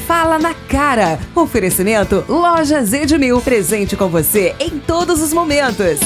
Fala na Cara. Oferecimento Lojas Edmil, presente com você em todos os momentos.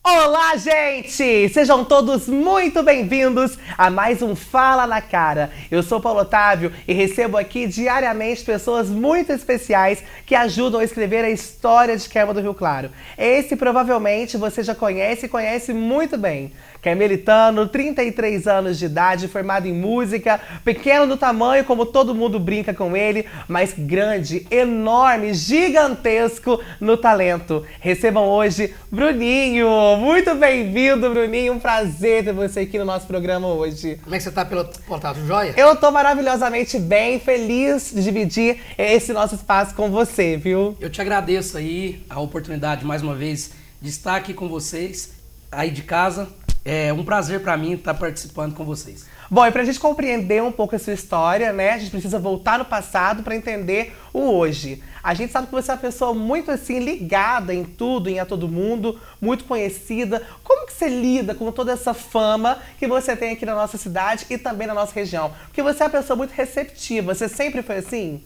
Olá, gente! Sejam todos muito bem-vindos a mais um Fala na Cara. Eu sou Paulo Otávio e recebo aqui diariamente pessoas muito especiais que ajudam a escrever a história de Querma do Rio Claro. Esse provavelmente você já conhece e conhece muito bem. Carmelitano, 33 anos de idade, formado em música, pequeno no tamanho, como todo mundo brinca com ele, mas grande, enorme, gigantesco no talento. Recebam hoje Bruninho. Muito bem-vindo, Bruninho. Um prazer ter você aqui no nosso programa hoje. Como é que você tá, pelo Otávio? Joia? Eu tô maravilhosamente bem, feliz de dividir esse nosso espaço com você, viu? Eu te agradeço aí a oportunidade, mais uma vez, de estar aqui com vocês, aí de casa. É um prazer pra mim estar participando com vocês. Bom, e pra gente compreender um pouco a sua história, né, a gente precisa voltar no passado pra entender o hoje. A gente sabe que você é uma pessoa muito assim, ligada em tudo, a todo mundo, muito conhecida. Como que você lida com toda essa fama que você tem aqui na nossa cidade e também na nossa região? Porque você é uma pessoa muito receptiva, você sempre foi assim?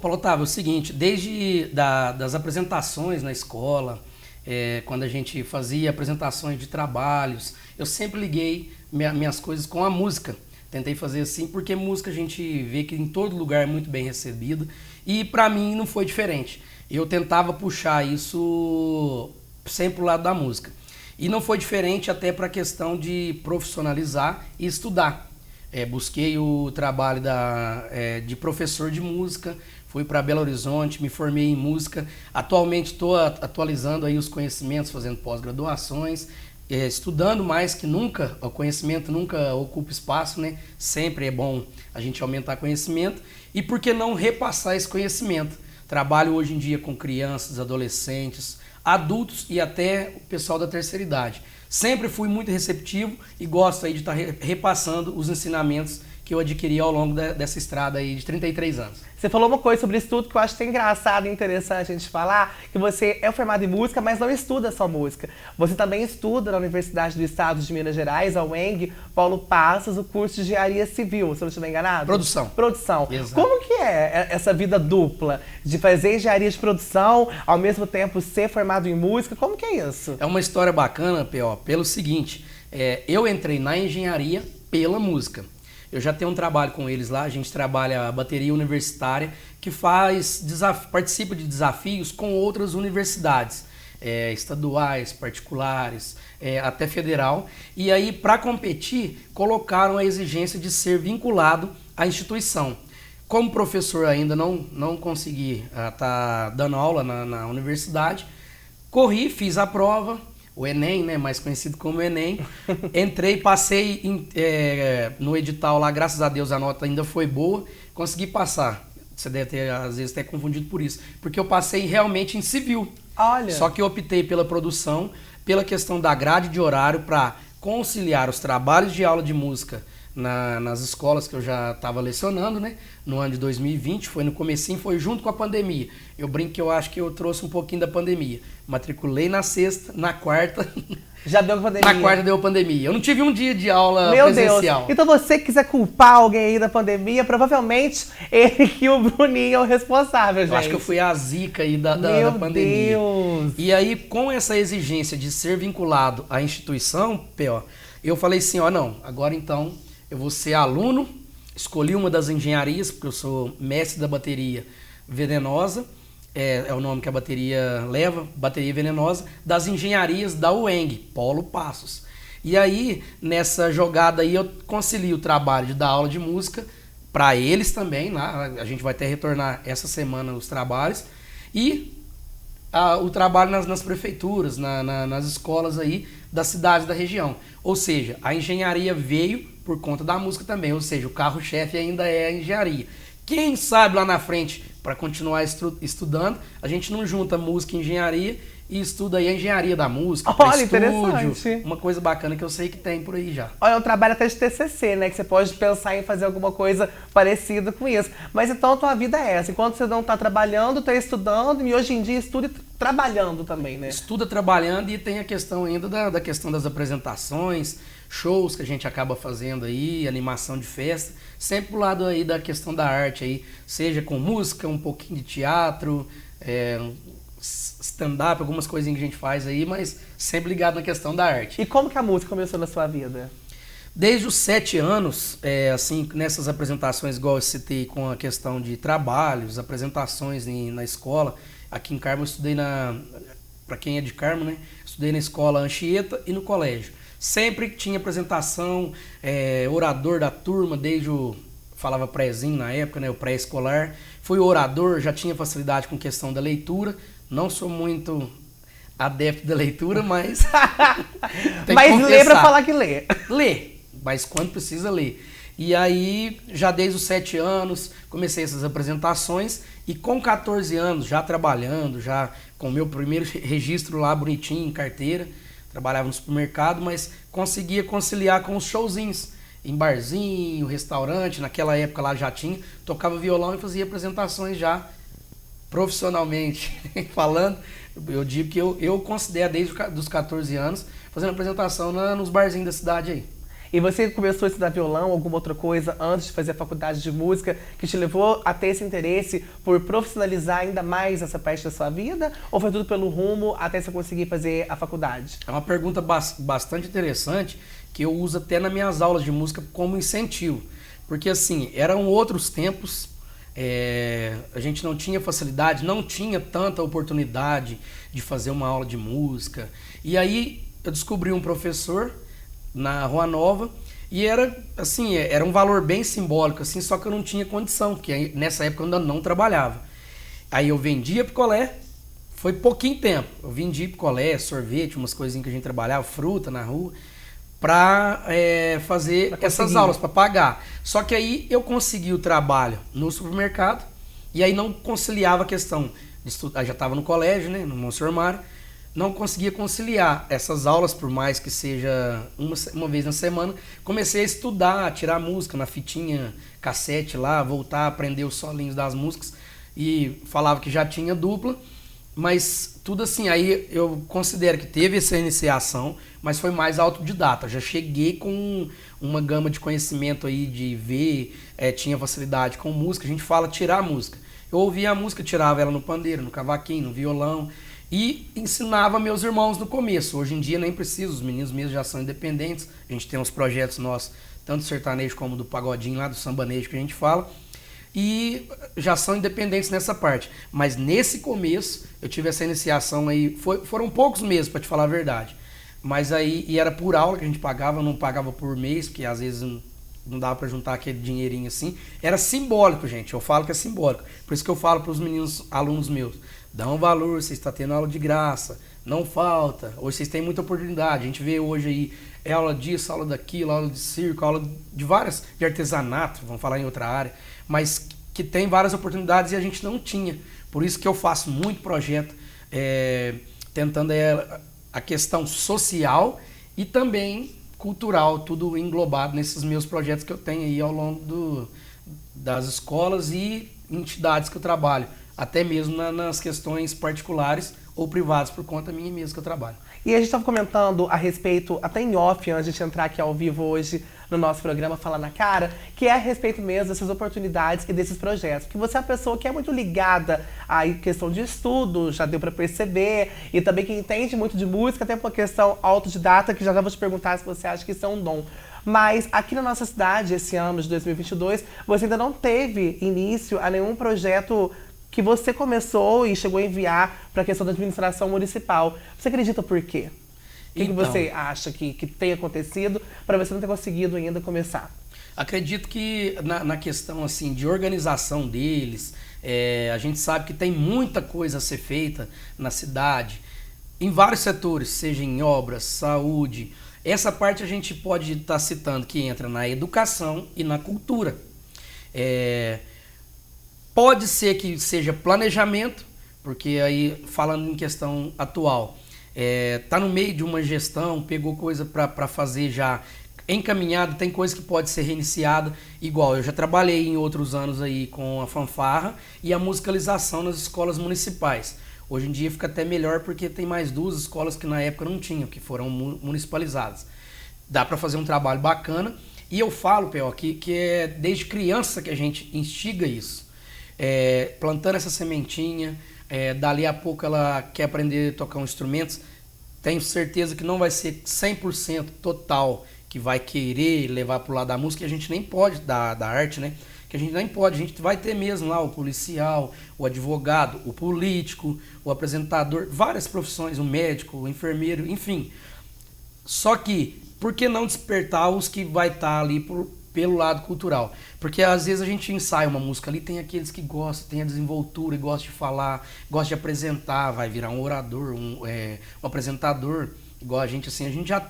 Paulo Otávio, é o seguinte, desde das apresentações na escola, quando a gente fazia apresentações de trabalhos, eu sempre liguei minhas coisas com a música. Tentei fazer assim, porque música a gente vê que em todo lugar é muito bem recebida. E pra mim não foi diferente. Eu tentava puxar isso sempre pro lado da música. E não foi diferente até para a questão de profissionalizar e estudar. Busquei o trabalho de professor de música, fui para Belo Horizonte, me formei em música. Atualmente estou atualizando aí os conhecimentos, fazendo pós-graduações, estudando mais que nunca. O conhecimento nunca ocupa espaço, né? Sempre é bom a gente aumentar conhecimento. E por que não repassar esse conhecimento? Trabalho hoje em dia com crianças, adolescentes, adultos e até o pessoal da terceira idade. Sempre fui muito receptivo e gosto aí de estar repassando os ensinamentos que eu adquiri ao longo dessa estrada aí de 33 anos. Você falou uma coisa sobre estudo que eu acho que é engraçado e interessante a gente falar, que você é formado em música, mas não estuda só música. Você também estuda na Universidade do Estado de Minas Gerais, a UENG, Paulo Passos, o curso de Engenharia Civil, se eu não estiver enganado? Produção. Produção. Exato. Como que é essa vida dupla de fazer engenharia de produção, ao mesmo tempo ser formado em música? Como que é isso? É uma história bacana, P.O., pelo seguinte, eu entrei na engenharia pela música. Eu já tenho um trabalho com eles lá, a gente trabalha a bateria universitária, que participa de desafios com outras universidades, estaduais, particulares, até federal. E aí, para competir, colocaram a exigência de ser vinculado à instituição. Como professor ainda não consegui estar dando aula na universidade, corri, fiz a prova, o Enem, né, mais conhecido como Enem. Entrei, passei no edital lá, graças a Deus a nota ainda foi boa, consegui passar. Você deve ter, às vezes, até confundido por isso, porque eu passei realmente em civil. Olha. Só que eu optei pela produção, pela questão da grade de horário, para conciliar os trabalhos de aula de música nas escolas que eu já estava lecionando, né? No ano de 2020, foi no comecinho, foi junto com a pandemia. Eu brinco que eu acho que eu trouxe um pouquinho da pandemia. Matriculei na sexta, na quarta... Já deu pandemia? Na quarta deu pandemia. Eu não tive um dia de aula Meu presencial. Deus. Então você que quiser culpar alguém aí da pandemia, provavelmente ele que o Bruninho é o responsável, gente. Eu acho que eu fui a zica aí da pandemia. Meu Deus. E aí, com essa exigência de ser vinculado à instituição, P.O., eu falei assim, não, agora então eu vou ser aluno, escolhi uma das engenharias, porque eu sou mestre da bateria venenosa, é o nome que a bateria leva, bateria venenosa, das engenharias da UENG, Paulo Passos. E aí, nessa jogada aí, eu concilio o trabalho de dar aula de música para eles também, né? A gente vai até retornar essa semana os trabalhos, e o trabalho nas prefeituras, nas escolas aí da cidade da região. Ou seja, a engenharia veio por conta da música também, ou seja, o carro-chefe ainda é a engenharia. Quem sabe lá na frente, para continuar estudando, a gente não junta música e engenharia e estuda aí a engenharia da música, olha, estúdio, interessante. uma coisa bacana que eu sei que tem por aí já. Olha, é um trabalho até de TCC, né? Que você pode pensar em fazer alguma coisa parecida com isso. Mas então a tua vida é essa. Enquanto você não está trabalhando, está estudando, e hoje em dia estuda e trabalhando também, né? Estuda trabalhando e tem a questão ainda da questão das apresentações, shows que a gente acaba fazendo aí, animação de festa, sempre pro lado aí da questão da arte aí, seja com música, um pouquinho de teatro, stand-up, algumas coisinhas que a gente faz aí, mas sempre ligado na questão da arte. E como que a música começou na sua vida? Desde os 7 anos, assim, nessas apresentações, igual eu citei com a questão de trabalhos, apresentações na escola, aqui em Carmo eu estudei para quem é de Carmo, né? Estudei na escola Anchieta e no colégio. Sempre tinha apresentação, orador da turma, desde falava prézinho na época, né? O pré-escolar. Fui orador, já tinha facilidade com questão da leitura. Não sou muito adepto da leitura, mas... Mas lê pra falar que lê. Lê, mas quando precisa ler. E aí, já desde os 7 anos, comecei essas apresentações e com 14 anos, já trabalhando, já com o meu primeiro registro lá bonitinho, em carteira, trabalhava no supermercado, mas conseguia conciliar com os showzinhos, em barzinho, restaurante, naquela época lá já tinha, tocava violão e fazia apresentações já profissionalmente falando. Eu digo que eu considero desde os 14 anos fazendo apresentação nos barzinhos da cidade aí. E você começou a estudar violão, alguma outra coisa, antes de fazer a faculdade de música, que te levou a ter esse interesse por profissionalizar ainda mais essa parte da sua vida? Ou foi tudo pelo rumo até você conseguir fazer a faculdade? É uma pergunta bastante interessante, que eu uso até nas minhas aulas de música como incentivo. Porque assim, eram outros tempos, a gente não tinha facilidade, não tinha tanta oportunidade de fazer uma aula de música. E aí eu descobri um professor na Rua Nova, e era assim, era um valor bem simbólico, assim, só que eu não tinha condição, porque nessa época eu ainda não trabalhava. Aí eu vendia picolé, foi pouquinho tempo, eu vendia picolé, sorvete, umas coisinhas que a gente trabalhava, fruta na rua, para fazer essas aulas, para pagar. Só que aí eu consegui o trabalho no supermercado, e aí não conciliava a questão de estudar, já estava no colégio, né, no Monsenhor Mário, não conseguia conciliar essas aulas, por mais que seja uma vez na semana. Comecei a estudar, a tirar música na fitinha cassete lá, voltar a aprender os solinhos das músicas, e falava que já tinha dupla, mas tudo assim, aí eu considero que teve essa iniciação, mas foi mais autodidata. Já cheguei com uma gama de conhecimento aí, de ver, tinha facilidade com música, a gente fala tirar música. Eu ouvia a música, tirava ela no pandeiro, no cavaquinho, no violão, e ensinava meus irmãos no começo. Hoje em dia nem preciso, os meninos mesmo já são independentes. A gente tem uns projetos nossos, tanto do sertanejo como do pagodinho lá, do sambanejo que a gente fala. E já são independentes nessa parte. Mas nesse começo, eu tive essa iniciação aí, foram poucos meses, para te falar a verdade. Mas aí, e era por aula que a gente pagava, não pagava por mês, porque às vezes não dava para juntar aquele dinheirinho assim. Era simbólico, gente, eu falo que é simbólico. Por isso que eu falo para os meninos, alunos meus, dá um valor, vocês estão tendo aula de graça, não falta. Hoje vocês têm muita oportunidade. A gente vê hoje aí, aula disso, aula daquilo, aula de circo, aula de várias, de artesanato, vamos falar em outra área, mas que tem várias oportunidades e a gente não tinha. Por isso que eu faço muito projeto, tentando a questão social e também cultural, tudo englobado nesses meus projetos que eu tenho aí ao longo das escolas e entidades que eu trabalho. Até mesmo nas questões particulares ou privadas, por conta minha mesmo que eu trabalho. E a gente estava comentando a respeito, até em off, antes de entrar aqui ao vivo hoje no nosso programa Fala na Cara, que é a respeito mesmo dessas oportunidades e desses projetos. Porque você é uma pessoa que é muito ligada à questão de estudo, já deu para perceber, e também que entende muito de música, até por uma questão autodidata, que já vou te perguntar se você acha que isso é um dom. Mas aqui na nossa cidade, esse ano de 2022, você ainda não teve início a nenhum projeto que você começou e chegou a enviar para a questão da administração municipal. Você acredita por quê? O que você acha que tem acontecido para você não ter conseguido ainda começar? Acredito que na questão assim, de organização deles, a gente sabe que tem muita coisa a ser feita na cidade, em vários setores, seja em obras, saúde. Essa parte a gente pode estar citando que entra na educação e na cultura. Pode ser que seja planejamento, porque aí, falando em questão atual, tá no meio de uma gestão, pegou coisa para fazer já encaminhado, tem coisa que pode ser reiniciada, igual eu já trabalhei em outros anos aí com a fanfarra e a musicalização nas escolas municipais. Hoje em dia fica até melhor porque tem mais 2 escolas que na época não tinham, que foram municipalizadas. Dá para fazer um trabalho bacana. E eu falo, P.O., que é desde criança que a gente instiga isso. Plantando essa sementinha, dali a pouco ela quer aprender a tocar um instrumento. Tenho certeza que não vai ser 100% total que vai querer levar para o lado da música, a gente nem pode, da arte, né? Que a gente nem pode, a gente vai ter mesmo lá o policial, o advogado, o político, o apresentador, várias profissões, o médico, o enfermeiro, enfim. Só que, por que não despertar os que vai estar ali pelo lado cultural? Porque às vezes a gente ensaia uma música ali, tem aqueles que gostam, tem a desenvoltura, gostam de falar, gostam de apresentar, vai virar um orador, um apresentador, igual a gente assim, a gente já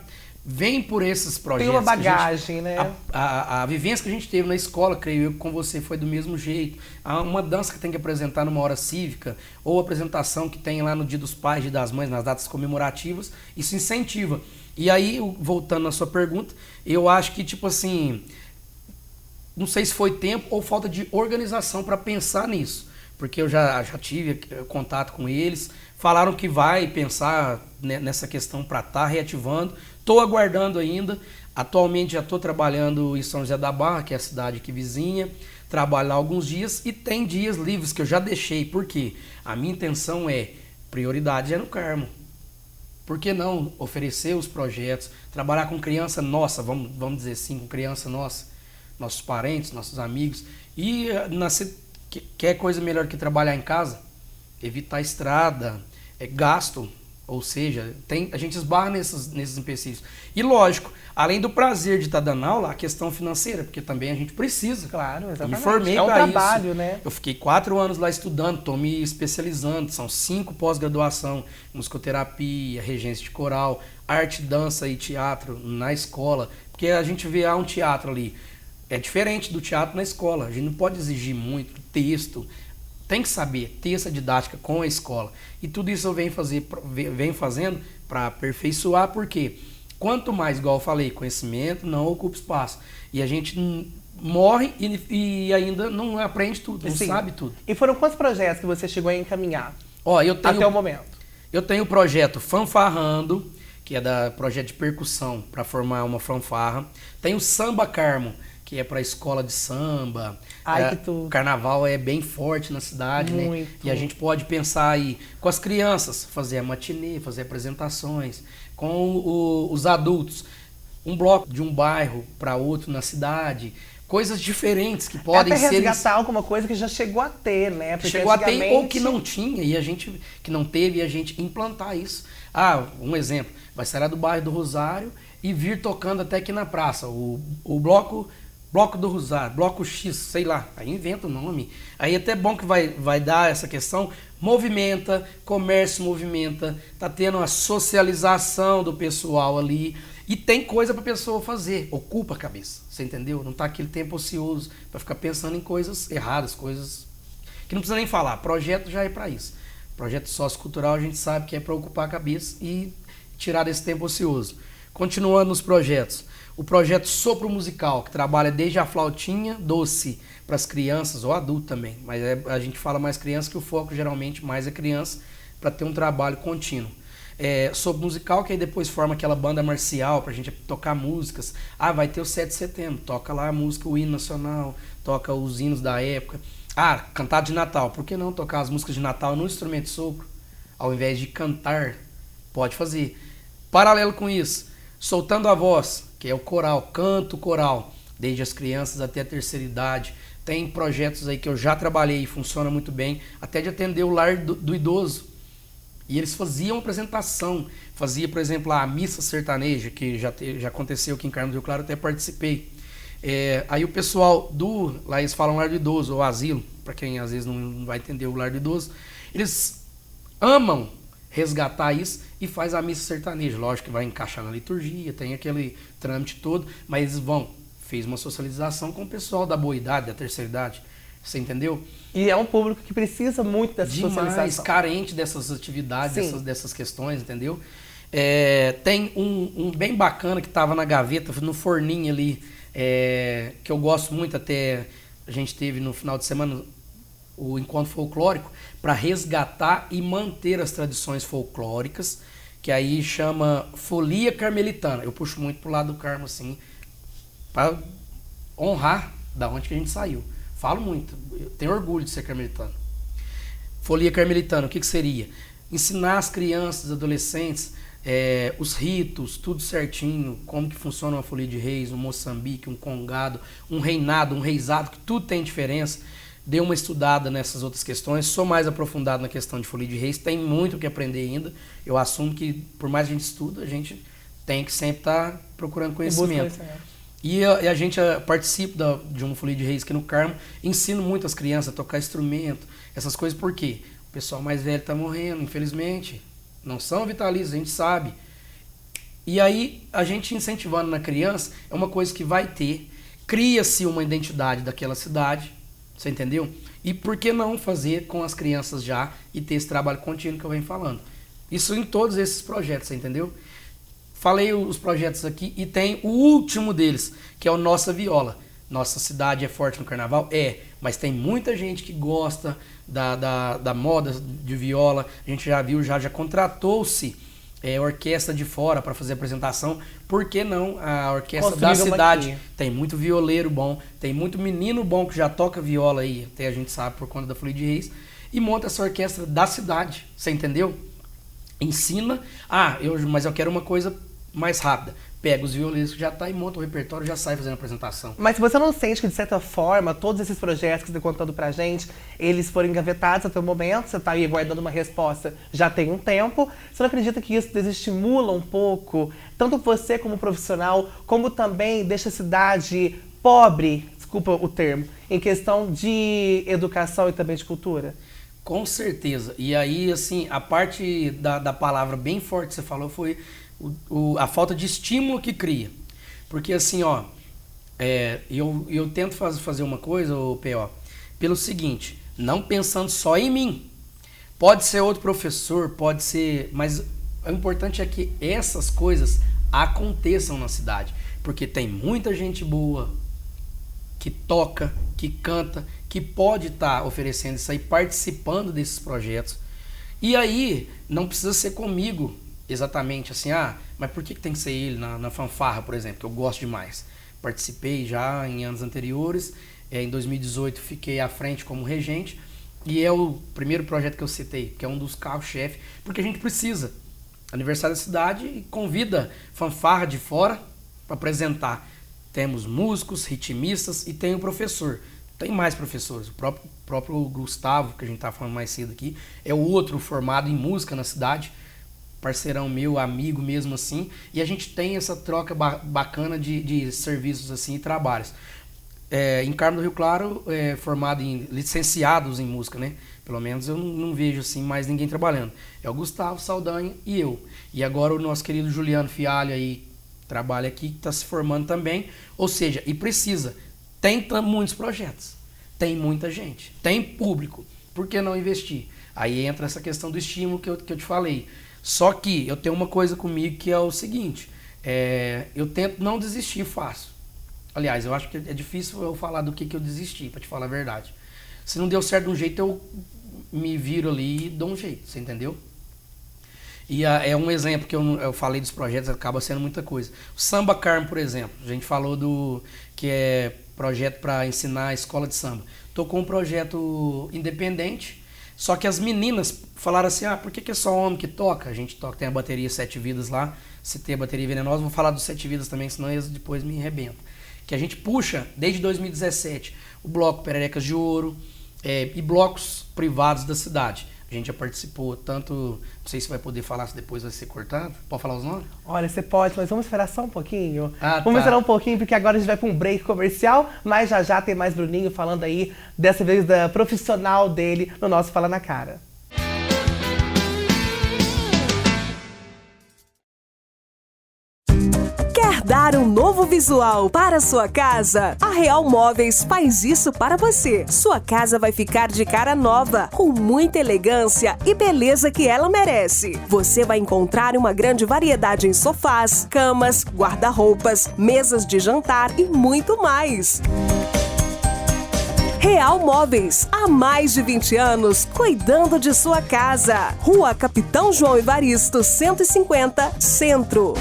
vem por esses projetos. Tem uma bagagem, né? A vivência que a gente teve na escola, creio eu, com você foi do mesmo jeito. Há uma dança que tem que apresentar numa hora cívica, ou apresentação que tem lá no Dia dos Pais, Dia das Mães, nas datas comemorativas, isso incentiva. E aí, voltando na sua pergunta, eu acho que, tipo assim, não sei se foi tempo ou falta de organização para pensar nisso. Porque eu já tive contato com eles, falaram que vai pensar nessa questão para estar reativando. Estou aguardando ainda. Atualmente já estou trabalhando em São José da Barra, que é a cidade aqui vizinha. Trabalho lá alguns dias e tem dias livres que eu já deixei. Por quê? A minha intenção prioridade é no Carmo. Por que não oferecer os projetos, trabalhar com criança nossa, vamos dizer assim, com criança nossa, nossos parentes, nossos amigos. E quer coisa melhor que trabalhar em casa? Evitar estrada, gasto, ou seja, a gente esbarra nesses empecilhos. E lógico, além do prazer de estar dando aula, a questão financeira, porque também a gente precisa. Claro, exatamente. Eu me formei é um para trabalho, isso. Né? Eu fiquei 4 anos lá estudando, estou me especializando, são 5 pós-graduação, musicoterapia, regência de coral, arte, dança e teatro na escola, porque a gente vê um teatro ali, é diferente do teatro na escola, a gente não pode exigir muito texto, tem que saber ter essa didática com a escola. E tudo isso eu venho fazendo para aperfeiçoar, porque quanto mais, igual eu falei, conhecimento não ocupa espaço. E a gente morre e ainda não aprende tudo, não sabe tudo. E foram quantos projetos que você chegou a encaminhar até o momento? Eu tenho o projeto Fanfarrando, que é projeto de percussão para formar uma fanfarra. Tem o Samba Carmo, que é para a escola de samba. Ai, que tudo. O carnaval é bem forte na cidade, muito, né? E a gente pode pensar aí com as crianças, fazer a matinê, fazer apresentações, com os adultos, um bloco de um bairro para outro na cidade, coisas diferentes que podem até ser... resgatar alguma coisa que já chegou a ter, né? Porque chegou a ter ou que não tinha, e a gente que não teve, e a gente implantar isso. Um exemplo, vai sair lá do bairro do Rosário e vir tocando até aqui na praça, o Bloco do Rosário, Bloco X, sei lá, aí inventa o nome. Aí até bom que vai dar essa questão, movimenta, comércio movimenta, tá tendo a socialização do pessoal ali e tem coisa pra pessoa fazer, ocupa a cabeça, você entendeu? Não tá aquele tempo ocioso pra ficar pensando em coisas erradas, coisas que não precisa nem falar, projeto já é pra isso. Projeto sociocultural a gente sabe que é pra ocupar a cabeça e tirar desse tempo ocioso. Continuando nos projetos. O projeto Sopro Musical, que trabalha desde a flautinha doce para as crianças, ou adulto também, mas a gente fala mais criança, que o foco geralmente mais é criança, para ter um trabalho contínuo. Sopro Musical, que aí depois forma aquela banda marcial para a gente tocar músicas. Vai ter o 7 de setembro, toca lá a música, o hino nacional, toca os hinos da época. Cantar de Natal, por que não tocar as músicas de Natal no instrumento de sopro? Ao invés de cantar, pode fazer. Paralelo com isso, Soltando a Voz, que é o coral, canto coral, desde as crianças até a terceira idade. Tem projetos aí que eu já trabalhei e funciona muito bem, até de atender o lar do idoso. E eles faziam apresentação, fazia, por exemplo, a missa sertaneja, que já aconteceu aqui em Carmo do Rio Claro, até participei. Aí o pessoal lá eles falam lar do idoso, ou asilo, para quem às vezes não vai entender o lar do idoso, eles amam resgatar isso e faz a missa sertaneja. Lógico que vai encaixar na liturgia, tem aquele trâmite todo, mas eles fez uma socialização com o pessoal da boa idade, da terceira idade. Você entendeu? E é um público que precisa muito dessa socialização. Carente dessas atividades, dessas questões, entendeu? Tem um bem bacana que estava na gaveta, no forninho ali, que eu gosto muito, até a gente teve no final de semana o encontro folclórico para resgatar e manter as tradições folclóricas, que aí chama Folia Carmelitana. Eu puxo muito pro lado do Carmo, assim, para honrar da onde que a gente saiu. Falo muito, eu tenho orgulho de ser carmelitano. Folia Carmelitana, o que seria? Ensinar as crianças, adolescentes, os ritos, tudo certinho, como que funciona uma folia de reis, um Moçambique, um congado, um reinado, um reisado, que tudo tem diferença. Dei uma estudada nessas outras questões, sou mais aprofundado na questão de folia de reis, tem muito o que aprender ainda. Eu assumo que, por mais que a gente estuda, a gente tem que sempre estar procurando conhecimento. E a gente participa de uma folia de reis aqui no Carmo, ensino muito as crianças a tocar instrumento, essas coisas, por quê? O pessoal mais velho está morrendo, infelizmente. Não são vitalícios, a gente sabe. E aí, a gente incentivando na criança, é uma coisa que vai ter, cria-se uma identidade daquela cidade, você entendeu? E por que não fazer com as crianças já e ter esse trabalho contínuo que eu venho falando? Isso em todos esses projetos, você entendeu? Falei os projetos aqui e tem o último deles, que é o Nossa Viola. Nossa cidade é forte no carnaval? Mas tem muita gente que gosta da moda de viola. A gente já viu, já contratou-se orquestra de fora para fazer apresentação. Por que não a orquestra da cidade? Tem muito violeiro bom, tem muito menino bom que já toca viola aí, até a gente sabe por conta da Folia de Reis, e monta essa orquestra da cidade, você entendeu? Ensina, mas eu quero uma coisa mais rápida. Pega os violeiros que já tá e monta o repertório, já sai fazendo a apresentação. Mas se você não sente que, de certa forma, todos esses projetos que você está contando pra gente, eles foram engavetados até o momento, você tá aí guardando uma resposta já tem um tempo, você não acredita que isso desestimula um pouco, tanto você como profissional, como também deixa a cidade pobre, desculpa o termo, em questão de educação e também de cultura? Com certeza. E aí, assim, a parte da palavra bem forte que você falou foi a falta de estímulo que cria. Porque assim, eu tento fazer uma coisa, P.O., pelo seguinte, não pensando só em mim. Pode ser outro professor, pode ser... Mas o importante é que essas coisas aconteçam na cidade. Porque tem muita gente boa que toca, que canta, que pode estar oferecendo isso aí, participando desses projetos. E aí, não precisa ser comigo exatamente assim, mas por que tem que ser ele na fanfarra, por exemplo, que eu gosto demais. Participei já em anos anteriores, em 2018 fiquei à frente como regente, e é o primeiro projeto que eu citei, que é um dos carros-chefe, porque a gente precisa. Aniversário da cidade e convida fanfarra de fora para apresentar. Temos músicos, ritmistas e tem o professor. Tem mais professores, o próprio Gustavo, que a gente estava falando mais cedo aqui, é o outro formado em música na cidade, parceirão meu, amigo mesmo assim, e a gente tem essa troca bacana de serviços assim e trabalhos. Em Carmo do Rio Claro, formado em licenciados em música, né? Pelo menos eu não vejo assim mais ninguém trabalhando. É o Gustavo Saldanha e eu. E agora o nosso querido Juliano Fialho aí trabalha aqui, que está se formando também. Ou seja, e precisa. Tem muitos projetos, tem muita gente, tem público. Por que não investir? Aí entra essa questão do estímulo que eu te falei. Só que eu tenho uma coisa comigo que é o seguinte, eu tento não desistir fácil. Aliás, eu acho que é difícil eu falar do que eu desisti, para te falar a verdade. Se não deu certo de um jeito, eu me viro ali e dou um jeito, você entendeu? E é um exemplo que eu falei dos projetos, acaba sendo muita coisa. O Samba Carmo, por exemplo, a gente falou que é projeto para ensinar a escola de samba. Tocou um projeto independente, só que as meninas falaram assim, por que é só homem que toca? A gente toca, tem a bateria 7 Vidas lá, se tem a bateria venenosa, vou falar dos 7 Vidas também, senão eles depois me arrebentam. Que a gente puxa, desde 2017, o bloco Pererecas de Ouro e blocos privados da cidade. A gente já participou tanto, não sei se vai poder falar, se depois vai ser cortado. Pode falar os nomes? Olha, você pode, mas vamos esperar só um pouquinho. Vamos esperar um pouquinho, porque agora a gente vai para um break comercial, mas já tem mais Bruninho falando aí, dessa vez da profissional dele, no nosso Fala na Cara. Dar um novo visual para sua casa? A Real Móveis faz isso para você. Sua casa vai ficar de cara nova, com muita elegância e beleza que ela merece. Você vai encontrar uma grande variedade em sofás, camas, guarda-roupas, mesas de jantar e muito mais. Real Móveis, há mais de 20 anos, cuidando de sua casa. Rua Capitão João Evaristo, 150, Centro.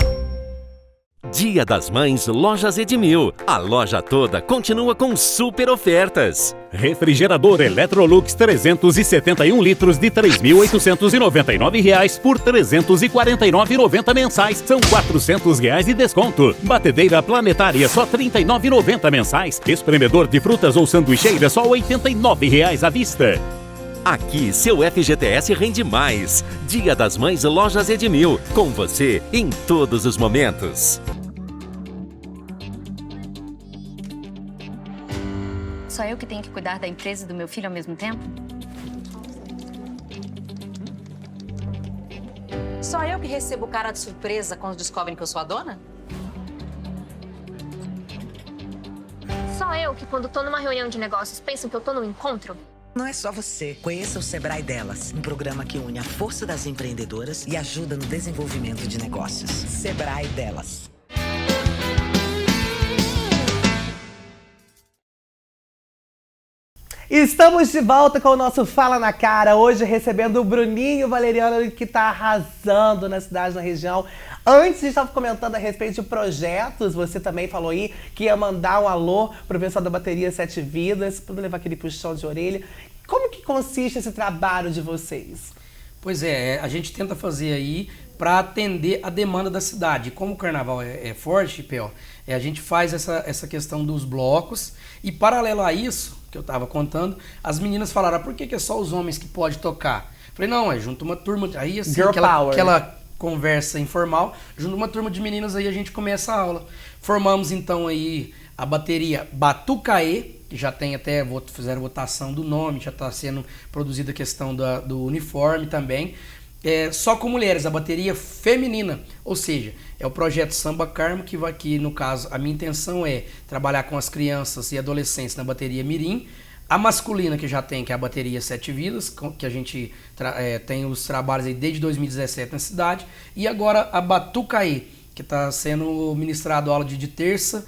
Dia das Mães, Lojas Edmil. A loja toda continua com super ofertas. Refrigerador Electrolux 371 litros de R$ 3.899 por R$ 349,90 mensais. São R$ 400 de desconto. Batedeira planetária só R$ 39,90 mensais. Espremedor de frutas ou sanduicheira só R$ 89,00 à vista. Aqui, seu FGTS rende mais. Dia das Mães, Lojas Edmil. Com você em todos os momentos. Só eu que tenho que cuidar da empresa e do meu filho ao mesmo tempo? Só eu que recebo cara de surpresa quando descobrem que eu sou a dona? Só eu que, quando tô numa reunião de negócios, pensam que eu tô num encontro? Não é só você. Conheça o Sebrae Delas, um programa que une a força das empreendedoras e ajuda no desenvolvimento de negócios. Sebrae Delas. Estamos de volta com o nosso Fala na Cara, hoje recebendo o Bruninho Valeriano, que está arrasando na cidade, na região. Antes, a gente estava comentando a respeito de projetos, você também falou aí que ia mandar um alô pro pessoal da Bateria Sete Vidas, para levar aquele puxão de orelha. Como que consiste esse trabalho de vocês? Pois é, a gente tenta fazer aí para atender a demanda da cidade. Como o carnaval é forte, P.O., a gente faz essa questão dos blocos e, paralelo a isso, que eu estava contando, as meninas falaram, por que é só os homens que podem tocar? Falei, não, junto uma turma, aí assim, aquela conversa informal, junto uma turma de meninas, aí a gente começa a aula. Formamos então aí a bateria Batucaê, que já tem até, fizeram votação do nome, já está sendo produzida a questão do uniforme também. Só com mulheres, a bateria feminina, ou seja, é o projeto Samba Carmo, que vai aqui, no caso, a minha intenção é trabalhar com as crianças e adolescentes na bateria Mirim, a masculina que já tem, que é a bateria Sete Vidas, que a gente tem os trabalhos aí desde 2017 na cidade, e agora a Batucaê, que está sendo ministrado aula de terça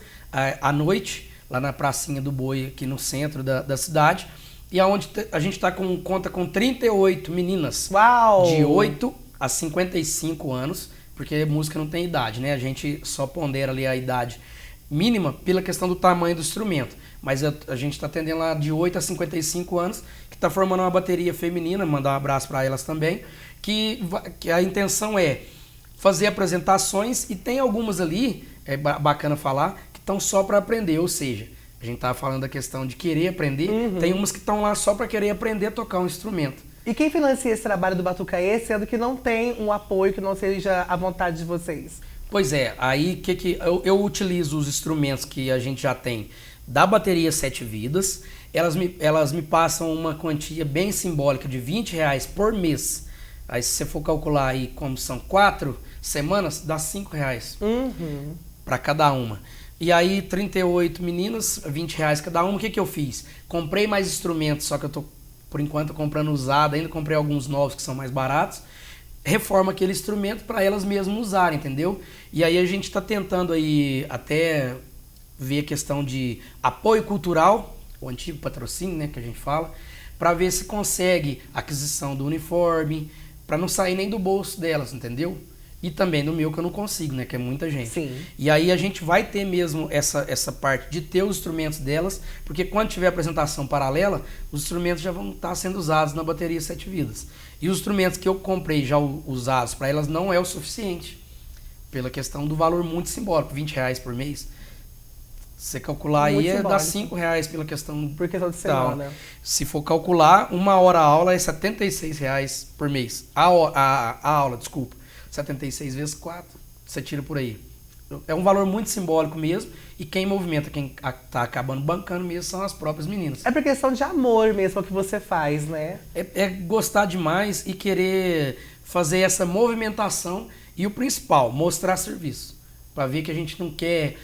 à noite, lá na pracinha do Boi, aqui no centro da cidade, e aonde a gente conta com 38 meninas. Uau! De 8 a 55 anos, porque música não tem idade, né? A gente só pondera ali a idade mínima pela questão do tamanho do instrumento. Mas a gente está atendendo lá de 8 a 55 anos, que está formando uma bateria feminina, mandar um abraço para elas também, que a intenção é fazer apresentações, e tem algumas ali, é bacana falar, que estão só para aprender, ou seja, a gente estava falando da questão de querer aprender, tem umas que estão lá só para querer aprender a tocar um instrumento. E quem financia esse trabalho do Batucaê, sendo que não tem um apoio que não seja à vontade de vocês? Pois é, aí eu utilizo os instrumentos que a gente já tem da bateria Sete Vidas, elas me passam uma quantia bem simbólica de R$20 por mês. Aí se você for calcular aí como são 4 semanas, dá R$5 para cada uma. E aí 38 meninas, R$20 cada uma. O que eu fiz? Comprei mais instrumentos, só que eu tô por enquanto comprando usado, ainda comprei alguns novos que são mais baratos. Reforma aquele instrumento para elas mesmas usarem, entendeu? E aí a gente está tentando aí até ver a questão de apoio cultural, o antigo patrocínio, né, que a gente fala, para ver se consegue aquisição do uniforme, para não sair nem do bolso delas, entendeu? E também do meu, que eu não consigo, né, que é muita gente. Sim. E aí a gente vai ter mesmo essa parte de ter os instrumentos delas, porque quando tiver apresentação paralela, os instrumentos já vão estar sendo usados na bateria Sete Vidas. E os instrumentos que eu comprei já usados para elas não é o suficiente, pela questão do valor muito simbólico, R$20 por mês. Se você calcular muito aí, dá R$5 pela questão... Por questão de semana. Se for calcular, uma hora a aula é R$76 por mês. A aula, desculpa. 76 vezes 4, você tira por aí. É um valor muito simbólico mesmo, e quem movimenta, quem tá acabando bancando mesmo, são as próprias meninas. É por questão de amor mesmo o que você faz, né? É gostar demais e querer fazer essa movimentação, e o principal, mostrar serviço para ver que a gente não quer,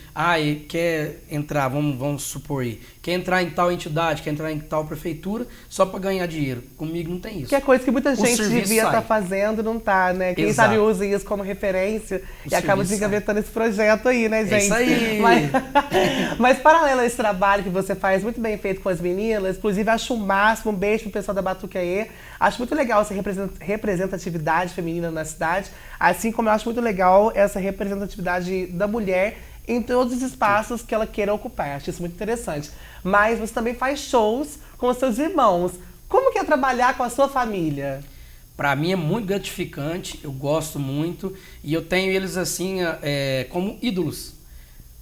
quer entrar, vamos supor aí, quer entrar em tal entidade, quer entrar em tal prefeitura só para ganhar dinheiro. Comigo não tem isso. Que é coisa que muita gente devia estar fazendo, não tá, né? Quem sabe usa isso como referência e acaba desengavetando esse projeto aí, né, gente? É isso aí. Mas paralelo a esse trabalho que você faz, muito bem feito com as meninas, inclusive acho o máximo, um beijo pro pessoal da Batuqueê. Acho muito legal essa representatividade feminina na cidade, assim como eu acho muito legal essa representatividade da mulher em todos os espaços que ela queira ocupar. Acho isso muito interessante. Mas você também faz shows com os seus irmãos. Como que é trabalhar com a sua família? Para mim é muito gratificante, eu gosto muito e eu tenho eles assim como ídolos.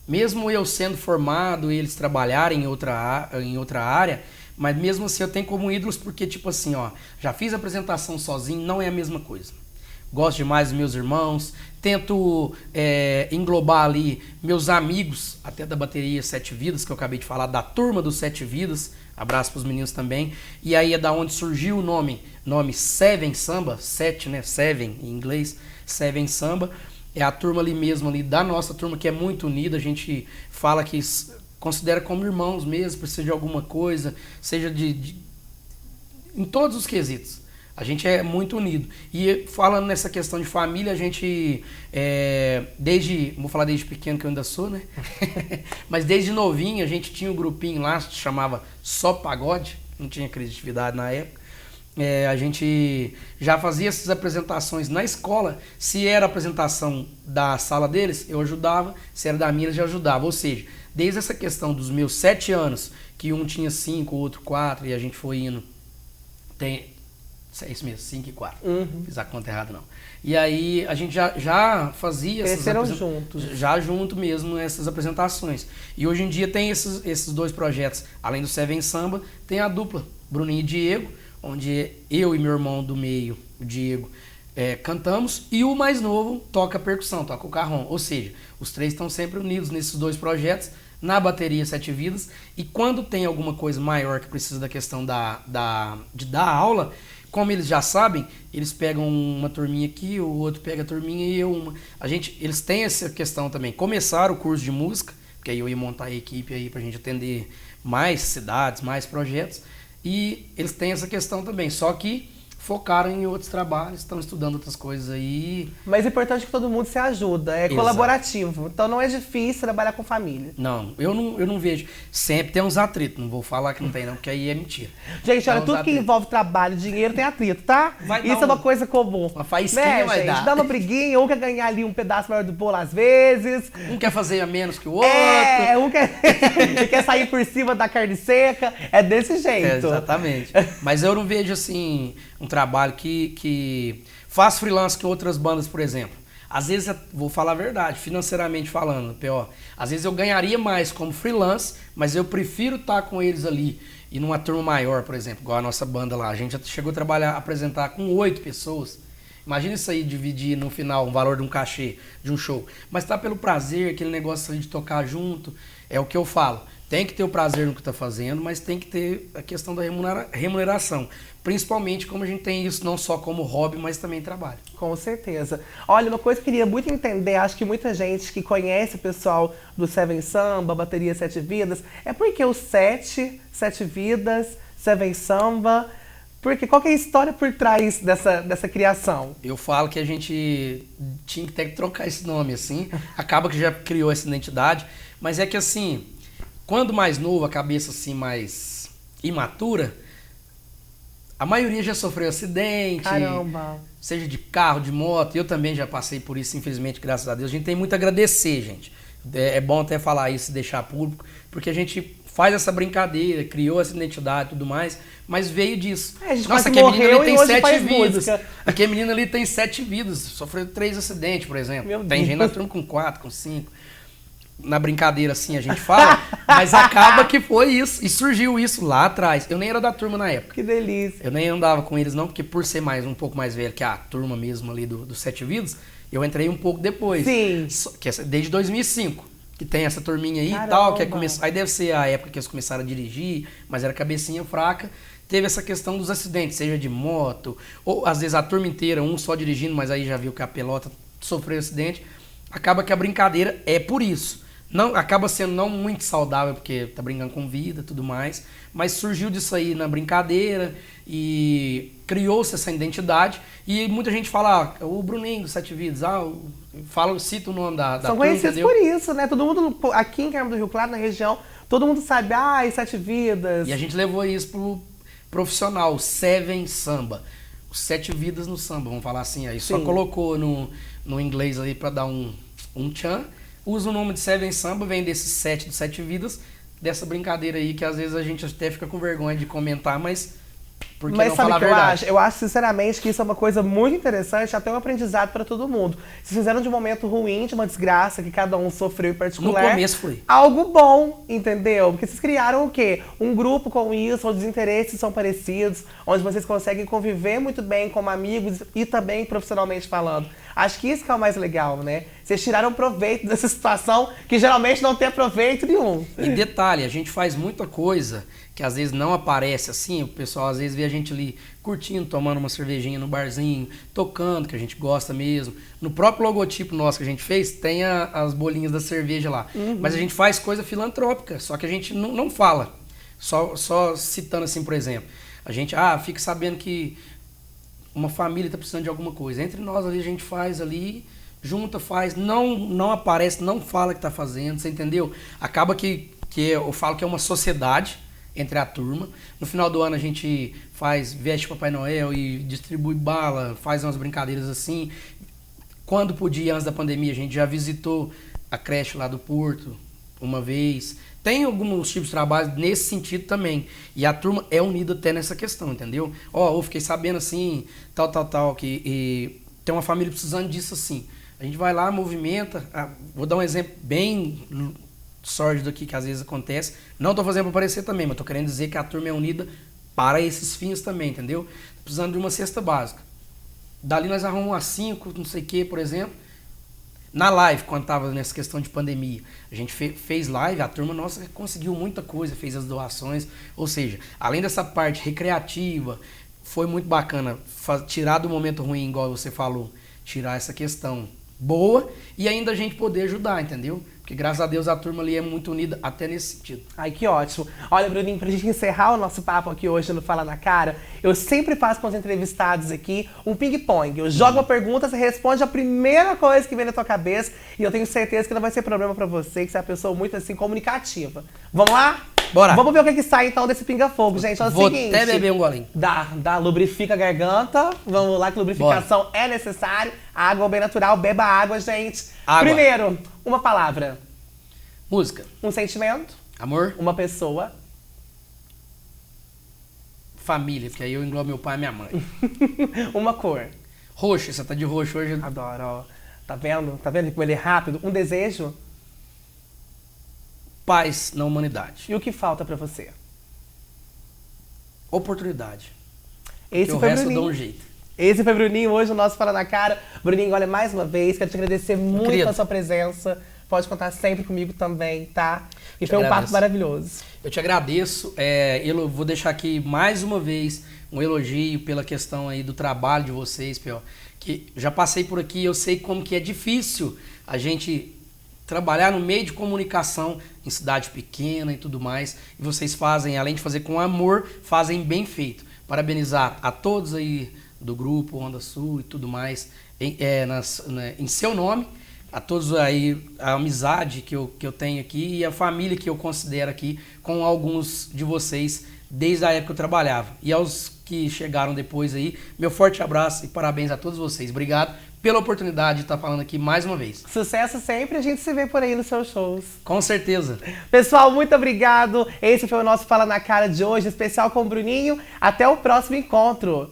Mesmo eu sendo formado e eles trabalharem em outra área, mas mesmo assim eu tenho como ídolos porque, tipo assim, já fiz apresentação sozinho, não é a mesma coisa. Gosto demais dos meus irmãos, tento englobar ali meus amigos, até da bateria Sete Vidas, que eu acabei de falar, da turma dos Sete Vidas, abraço para os meninos também, e aí é da onde surgiu o nome Seven Samba, sete, né, Seven em inglês, Seven Samba, é a turma ali mesmo, ali da nossa turma que é muito unida, a gente fala que considera como irmãos mesmo, precisa de alguma coisa, seja em todos os quesitos. A gente é muito unido. E falando nessa questão de família, a gente, vou falar desde pequeno que eu ainda sou, né? Mas desde novinho a gente tinha um grupinho lá, se chamava Só Pagode, não tinha criatividade na época. A gente já fazia essas apresentações na escola. Se era a apresentação da sala deles, eu ajudava. Se era da minha, eu já ajudava. Ou seja, desde essa questão dos meus 7 anos, que um tinha 5, o outro 4, e a gente foi indo... É isso mesmo, 5 e 4. Fiz a conta errada, não. E aí a gente já fazia juntos. Já junto mesmo essas apresentações. E hoje em dia tem esses 2 projetos. Além do Seven Samba, tem a dupla, Bruninho e Diego, onde eu e meu irmão do meio, o Diego, cantamos. E o mais novo toca percussão, toca o carrom. Ou seja, os 3 estão sempre unidos nesses 2 projetos, na bateria Sete Vidas. E quando tem alguma coisa maior que precisa da questão de dar aula... Como eles já sabem, eles pegam uma turminha aqui, o outro pega a turminha e eu uma. Eles têm essa questão também. Começaram o curso de música, porque aí eu ia montar a equipe aí pra gente atender mais cidades, mais projetos. E eles têm essa questão também, só que focaram em outros trabalhos, estão estudando outras coisas aí. Mas é importante que todo mundo se ajuda, é colaborativo. Então não é difícil trabalhar com família. Não, eu não vejo. Sempre tem uns atritos, não vou falar que não tem não, porque aí é mentira. Gente, olha, tudo que envolve trabalho, dinheiro, tem atrito, tá? Isso é uma coisa comum. Uma faísquinha vai dar. Dá uma briguinha, um quer ganhar ali um pedaço maior do bolo às vezes. Um quer fazer a menos que o outro. Um quer sair por cima da carne seca. É desse jeito. Exatamente. Mas eu não vejo assim... um trabalho que faz freelance com outras bandas, por exemplo. Às vezes, vou falar a verdade, financeiramente falando, P.O., às vezes eu ganharia mais como freelance, mas eu prefiro estar com eles ali e numa turma maior, por exemplo, igual a nossa banda lá. A gente já chegou a apresentar com 8 pessoas. Imagina isso aí, dividir no final o valor de um cachê, de um show. Mas tá pelo prazer, aquele negócio de tocar junto, é o que eu falo. Tem que ter o prazer no que está fazendo, mas tem que ter a questão da remuneração. Principalmente como a gente tem isso não só como hobby, mas também trabalho. Com certeza. Olha, uma coisa que eu queria muito entender, acho que muita gente que conhece o pessoal do Seven Samba, bateria Sete Vidas, é porque o Sete Vidas, Seven Samba... Porque qual que é a história por trás dessa criação? Eu falo que a gente tinha que ter que trocar esse nome, assim. Acaba que já criou essa identidade. Mas é que, assim, quando mais novo, a cabeça, assim, mais imatura, a maioria já sofreu acidente. Caramba! Seja de carro, de moto. Eu também já passei por isso, infelizmente, graças a Deus. A gente tem muito a agradecer, gente. É bom até falar isso e deixar público, porque a gente faz essa brincadeira, criou essa identidade e tudo mais, mas veio disso. A gente Nossa, aquele menino ali tem 7 vidas. Aquele menino ali tem 7 vidas, sofreu 3 acidentes, por exemplo. Meu tem Deus. gente na turma com 4, com 5. Na brincadeira assim a gente fala, mas acaba que foi isso, e surgiu isso lá atrás. Eu nem era da turma na época. Que delícia. Eu nem andava com eles não, porque por ser um pouco mais velho que a turma mesmo ali do 7 Vidas, eu entrei um pouco depois. Sim. Desde 2005. Que tem essa turminha aí e tal, que aí deve ser a época que eles começaram a dirigir, mas era cabecinha fraca. Teve essa questão dos acidentes, seja de moto, ou às vezes a turma inteira, um só dirigindo, mas aí já viu que a pelota sofreu acidente. acaba que a brincadeira é por isso. Não, acaba sendo não muito saudável, porque tá brincando com vida e tudo mais, mas surgiu disso aí na brincadeira e criou-se essa identidade. E muita gente fala, o Bruninho do Sete Vidas, cita o nome da São turma, conhecidos entendeu? por isso, né? Todo mundo, aqui em Carmo do Rio Claro, na região, todo mundo sabe, Sete Vidas. E a gente levou isso pro profissional, Seven Samba. Os 7 vidas no samba, vamos falar assim. Aí só colocou no inglês aí pra dar um tchan. Usa o nome de Seven Samba, vem desses 7 de 7 vidas, dessa brincadeira aí que às vezes a gente até fica com vergonha de comentar, mas por que não falar a verdade? Eu acho sinceramente que isso é uma coisa muito interessante, até um aprendizado para todo mundo. Vocês fizeram de um momento ruim, de uma desgraça que cada um sofreu em particular. No começo foi. Algo bom, entendeu? Porque vocês criaram o quê? Um grupo com isso, onde os interesses são parecidos, onde vocês conseguem conviver muito bem como amigos e também profissionalmente falando. Acho que isso que é o mais legal, né? Vocês tiraram proveito dessa situação que geralmente não tem proveito nenhum. E detalhe, a gente faz muita coisa que às vezes não aparece assim, o pessoal às vezes vê a gente ali curtindo, tomando uma cervejinha no barzinho, tocando, que a gente gosta mesmo. No próprio logotipo nosso que a gente fez, tem as bolinhas da cerveja lá. Mas a gente faz coisa filantrópica, só que a gente não fala. Só citando assim, por exemplo. A gente, fica sabendo que uma família está precisando de alguma coisa. Entre nós ali a gente faz ali, junta, faz, não aparece, não fala que está fazendo, você entendeu? Acaba que eu falo que é uma sociedade entre a turma. No final do ano a gente veste Papai Noel e distribui bala, faz umas brincadeiras assim. Quando podia, antes da pandemia, a gente já visitou a creche lá do Porto uma vez. Tem alguns tipos de trabalho nesse sentido também. E a turma é unida até nessa questão, entendeu? Eu fiquei sabendo assim, tal, que tem uma família precisando disso assim. A gente vai lá, movimenta. Vou dar um exemplo bem sórdido aqui, que às vezes acontece. Não estou fazendo para aparecer também, mas estou querendo dizer que a turma é unida para esses fins também, entendeu? Precisando de uma cesta básica. Dali nós arrumamos umas 5, não sei o que, por exemplo. Na live, quando estava nessa questão de pandemia, a gente fez live, a turma nossa conseguiu muita coisa, fez as doações, ou seja, além dessa parte recreativa, foi muito bacana tirar do momento ruim, igual você falou, tirar essa questão boa e ainda a gente poder ajudar, entendeu? Porque graças a Deus a turma ali é muito unida até nesse sentido. Ai, que ótimo. Olha, Bruninho, pra gente encerrar o nosso papo aqui hoje no Fala na Cara, eu sempre faço com os entrevistados aqui um ping-pong. Eu jogo uma pergunta, você responde a primeira coisa que vem na tua cabeça e eu tenho certeza que não vai ser problema pra você, que você é uma pessoa muito, assim, comunicativa. Vamos lá? Bora. Vamos ver o que sai, então, desse pinga-fogo, gente. É o seguinte, até beber um golinho. Lubrifica a garganta. Vamos lá, que lubrificação é necessário. Água bem natural, beba água, gente. Água. Primeiro, uma palavra. Música. Um sentimento. Amor. Uma pessoa. Família, porque aí eu englobo meu pai e minha mãe. Uma cor. Roxo, você tá de roxo hoje. Adoro, ó. Tá vendo? Tá vendo como ele é rápido? Um desejo. Paz na humanidade. E o que falta pra você? Oportunidade. Esse porque foi o resto Bruninho. eu dou um jeito. Esse foi Bruninho, hoje o nosso Fala na Cara. Bruninho, olha, mais uma vez, quero te agradecer muito a sua presença. Pode contar sempre comigo também, tá? E foi um papo maravilhoso. Eu te agradeço. Eu vou deixar aqui mais uma vez um elogio pela questão aí do trabalho de vocês, que já passei por aqui, eu sei como que é difícil a gente trabalhar no meio de comunicação em cidade pequena e tudo mais. E vocês fazem, além de fazer com amor, fazem bem feito. Parabenizar a todos aí do grupo Onda Sul e tudo mais, em seu nome. A todos aí, a amizade que eu tenho aqui e a família que eu considero aqui com alguns de vocês desde a época que eu trabalhava. E aos que chegaram depois aí, meu forte abraço e parabéns a todos vocês. Obrigado pela oportunidade de estar falando aqui mais uma vez. Sucesso sempre, a gente se vê por aí nos seus shows. Com certeza. Pessoal, muito obrigado. Esse foi o nosso Fala na Cara de hoje, especial com o Bruninho. Até o próximo encontro.